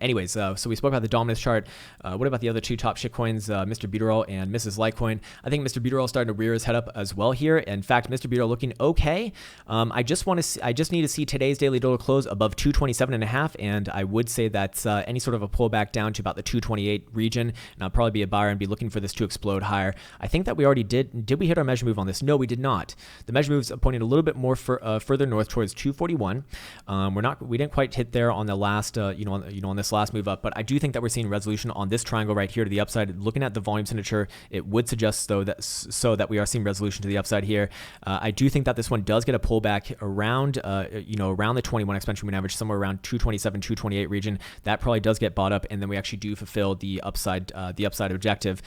Anyways, so we spoke about the dominance chart. What about the other two top shitcoins, Mr. Buteral and Mrs. Litecoin? I think Mr. Buteral is starting to rear his head up as well here. In fact, Mr. Buteral looking okay. I just need to see today's daily total close above 227.5, and I would say that any sort of a pullback down to about the 228 region, and I'll probably be a buyer and be looking for this to explode higher. I think that we already did. Did we hit our measure move on this? No, we did not. The measure move's pointing a little bit more further north towards 241. We didn't quite hit there on the last, on this last move up, but I do think that we're seeing resolution on this triangle right here to the upside. Looking at the volume signature, it would suggest though that we are seeing resolution to the upside here. I do think that this one does get a pullback around around the 21 exponential moving average, somewhere around 227, 228 region. That probably does get bought up, and then we actually do fulfill the upside objective.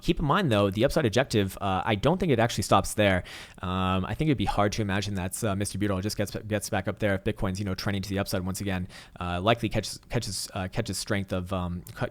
Keep in mind though, the upside objective, I don't think it actually stops there. I think it'd be hard to imagine that Mr. Beautiful just gets back up there if Bitcoin's trending to the upside once again. Likely catches strength of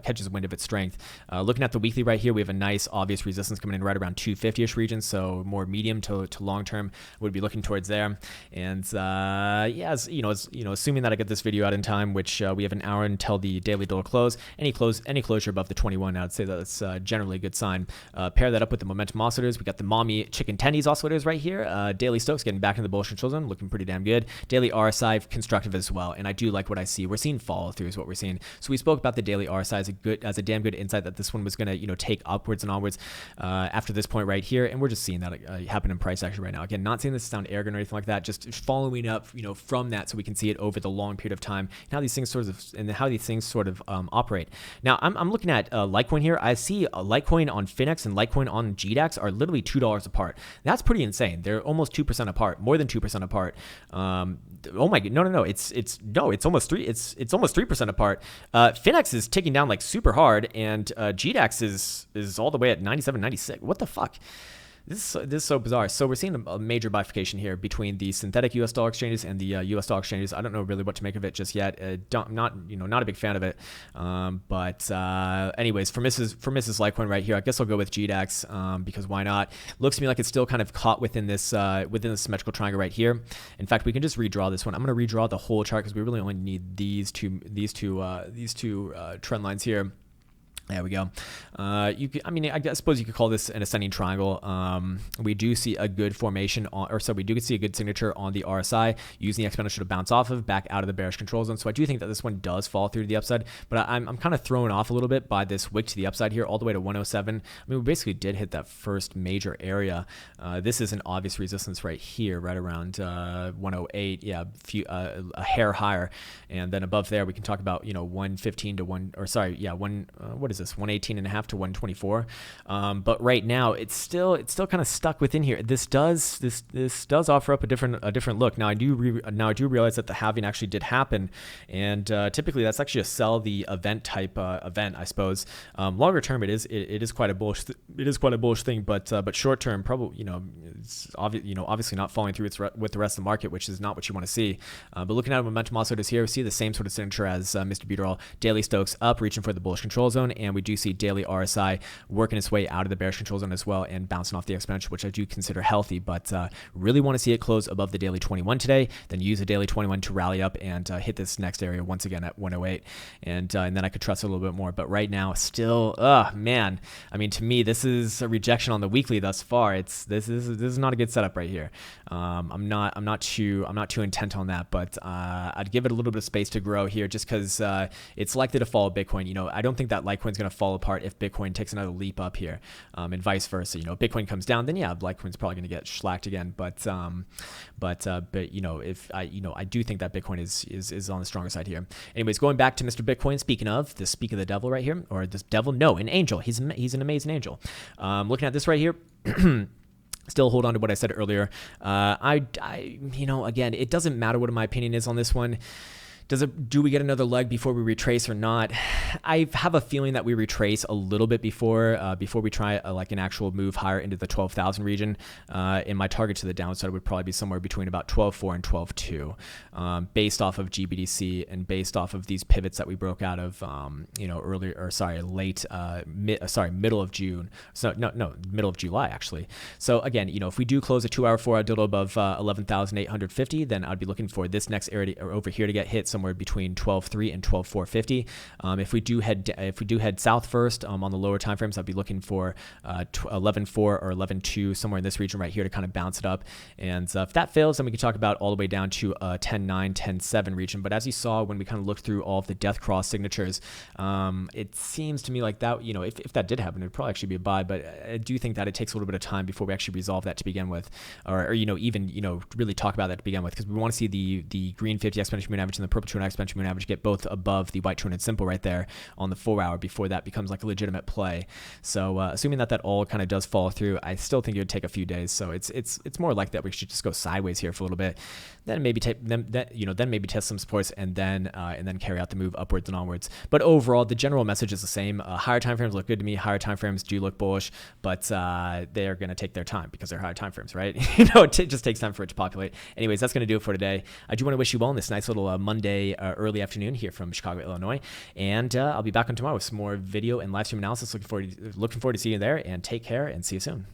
catches wind of its strength. Looking at the weekly right here, we have a nice obvious resistance coming in right around 250ish region, so more medium to long term would be looking towards there. And assuming that I get this video out in time, which we have an hour until the daily dollar close, any closure above the 21, I'd say that's generally a good sign. Pair that up with the momentum oscillators. We got the mommy chicken tendies oscillators right here. Daily Stokes getting back into the bullish control zone, looking pretty damn good. Daily RSI constructive as well, and I do like what I see. We're seeing follow through is what we're seeing. So we spoke about the daily RSI as a damn good insight that this one was going to take upwards and onwards after this point right here, and we're just seeing that happen in price action right now. Again, not saying this to sound arrogant or anything like that, just following up from that so we can see it over the long period of time and how these things sort of operate. Now I'm looking at Litecoin here. I see Litecoin on Finex and Litecoin on GDAX are literally $2 apart. That's pretty insane. They're almost 2% apart, more than 2% apart. Oh my god, no, it's almost 3% apart. Finex is ticking down like super hard, and GDAX is all the way at 97, 96. What the fuck? This is so bizarre. So we're seeing a major bifurcation here between the synthetic US dollar exchanges and the US dollar exchanges. I don't know really what to make of it just yet. Not a big fan of it. But anyways, for Mrs. Litecoin right here, I guess I'll go with GDAX because why not? Looks to me like it's still kind of caught within this symmetrical triangle right here. In fact, we can just redraw this one. I'm going to redraw the whole chart because we really only need these two trend lines here. There we go. I suppose you could call this an ascending triangle. We do see a good formation we do see a good signature on the RSI using the exponential to bounce off of back out of the bearish control zone. So I do think that this one does fall through to the upside, but I'm kind of thrown off a little bit by this wick to the upside here, all the way to 107. I mean, we basically did hit that first major area. This is an obvious resistance right here, right around 108. Yeah, a hair higher, and then above there we can talk about 115 to what is this, 118.5 to 124. But right now it's still kind of stuck within here. This does offer up a different look. Now I do realize that the halving actually did happen, and typically that's actually a sell the event type event, I suppose. Longer term it is quite a bullish thing, but short term probably it's obviously not falling through with the rest of the market, which is not what you want to see. But looking at momentum oscillators here, we see the same sort of signature as Mr. Buteral. Daily Stokes up, reaching for the bullish control zone, and we do see daily RSI working its way out of the bearish control zone as well and bouncing off the exponential, which I do consider healthy, but really want to see it close above the daily 21 today, then use the daily 21 to rally up and hit this next area once again at 108, and then I could trust it a little bit more. But right now still, man, I mean, to me this is a rejection on the weekly thus far. This is not a good setup right here. I'm not too intent on that, but I'd give it a little bit of space to grow here just because it's likely to follow Bitcoin. I don't think that Litecoin's going to fall apart if Bitcoin takes another leap up here, and vice versa. Bitcoin comes down, then yeah, Litecoin's probably going to get schlacked again. But I do think that Bitcoin is on the stronger side here. Anyways, going back to Mr. Bitcoin. Speaking of the devil right here, or this devil, no, an angel. He's an amazing angel. Looking at this right here. Still hold on to what I said earlier. Again, it doesn't matter what my opinion is on this one. Do we get another leg before we retrace or not? I have a feeling that we retrace a little bit before we try like an actual move higher into the 12,000 region. And my target to the downside would probably be somewhere between about 12.4 and 12.2, based off of GBDC and based off of these pivots that we broke out of, middle of June. So no, middle of July actually. So again, if we do close a 2-hour 4-hour dildo above 11,850, then I'd be looking for this next area over here to get hit somewhere between 12.3 and 12.450. If we do head south first on the lower time frames, I'd be looking for 11.4 or 11.2, somewhere in this region right here to kind of bounce it up. And if that fails, then we can talk about all the way down to 10.9, 10.7 region. But as you saw when we kind of looked through all of the death cross signatures, it seems to me like that, if that did happen, it would probably actually be a buy. But I do think that it takes a little bit of time before we actually resolve that to begin with, or even really talk about that to begin with, because we want to see the green 50 exponential moving average and the purple purple true and exponential moving average get both above the white true and simple right there on the 4 hour before that becomes like a legitimate play. So assuming that all kind of does fall through, I still think it would take a few days. So it's more like that we should just go sideways here for a little bit, then maybe then maybe test some supports and then carry out the move upwards and onwards. But overall, the general message is the same. Higher time frames look good to me. Higher time frames do look bullish, but they're going to take their time because they're higher time frames, right? It just takes time for it to populate. Anyways, that's going to do it for today. I do want to wish you well on this nice little Monday early afternoon here from Chicago, Illinois, and I'll be back on tomorrow with some more video and live stream analysis. Looking forward to seeing you there, and take care and see you soon.